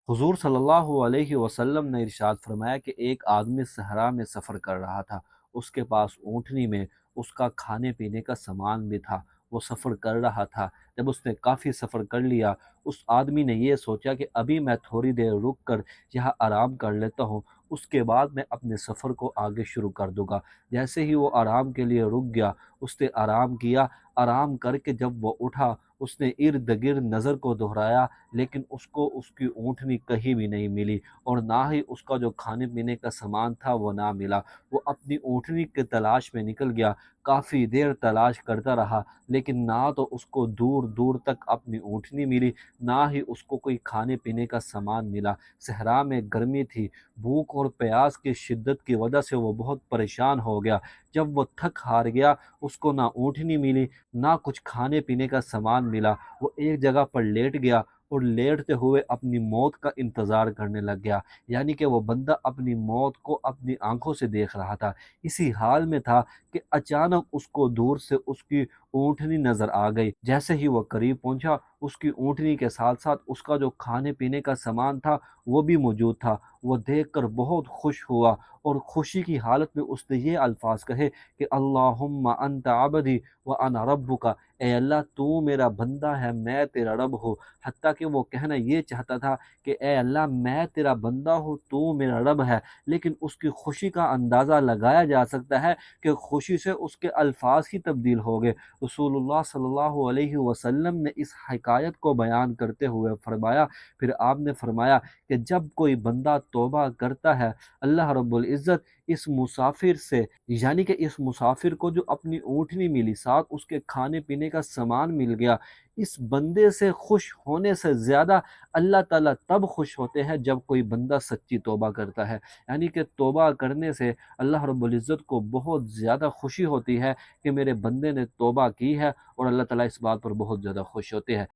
حضور صلی اللہ علیہ وسلم نے ارشاد فرمایا کہ ایک آدمی صحرا میں سفر کر رہا تھا، اس کے پاس اونٹنی میں اس کا کھانے پینے کا سامان بھی تھا، وہ سفر کر رہا تھا۔ جب اس نے کافی سفر کر لیا، اس آدمی نے یہ سوچا کہ ابھی میں تھوڑی دیر رک کر یہاں آرام کر لیتا ہوں، اس کے بعد میں اپنے سفر کو آگے شروع کر دوں گا۔ جیسے ہی وہ آرام کے لیے رک گیا، اس نے آرام کیا، آرام کر کے جب وہ اٹھا، اس نے ارد گرد نظر کو دہرایا، لیکن اس کو اس کی اونٹنی کہیں بھی نہیں ملی، اور نہ ہی اس کا جو کھانے پینے کا سامان تھا وہ نہ ملا۔ وہ اپنی اونٹنی کے تلاش میں نکل گیا، کافی دیر تلاش کرتا رہا، لیکن نہ تو اس کو دور دور تک اپنی اونٹنی ملی، نہ ہی اس کو کوئی کھانے پینے کا سامان ملا۔ صحرا میں گرمی تھی، بھوک اور پیاس کی شدت کی وجہ سے وہ بہت پریشان ہو گیا۔ جب وہ تھک ہار گیا، اس کو نہ اونٹنی ملی، نہ کچھ کھانے پینے کا سامان ملا۔ وہ ایک جگہ پر لیٹ گیا اور لیٹتے ہوئے اپنی موت کا انتظار کرنے لگ گیا، یعنی کہ وہ بندہ اپنی موت کو اپنی آنکھوں سے دیکھ رہا تھا۔ اسی حال میں تھا کہ اچانک اس کو دور سے اس کی اونٹنی نظر آ گئی۔ جیسے ہی وہ قریب پہنچا، اس کی اونٹنی کے ساتھ ساتھ اس کا جو کھانے پینے کا سامان تھا وہ بھی موجود تھا۔ وہ دیکھ کر بہت خوش ہوا، اور خوشی کی حالت میں اس نے یہ الفاظ کہے کہ اللہم انت عبدی وانا ربک، اے اللہ تو میرا بندہ ہے، میں تیرا رب ہوں۔ حتیٰ کہ وہ کہنا یہ چاہتا تھا کہ اے اللہ میں تیرا بندہ ہوں، تو میرا رب ہے، لیکن اس کی خوشی کا اندازہ لگایا جا سکتا ہے کہ خوشی سے اس کے الفاظ ہی تبدیل ہو گئے۔ رسول اللہ صلی اللہ علیہ وسلم نے اس حکایت کو بیان کرتے ہوئے فرمایا، پھر آپ نے فرمایا کہ جب کوئی بندہ توبہ کرتا ہے، اللہ رب العزت اس مسافر سے، یعنی کہ اس مسافر کو جو اپنی اونٹنی ملی، ساتھ اس کے کھانے پینے کا سامان مل گیا، اس بندے سے خوش ہونے سے زیادہ اللہ تعالیٰ تب خوش ہوتے ہیں جب کوئی بندہ سچی توبہ کرتا ہے۔ یعنی کہ توبہ کرنے سے اللہ رب العزت کو بہت زیادہ خوشی ہوتی ہے کہ میرے بندے نے توبہ کی ہے، اور اللہ تعالیٰ اس بات پر بہت زیادہ خوش ہوتے ہیں۔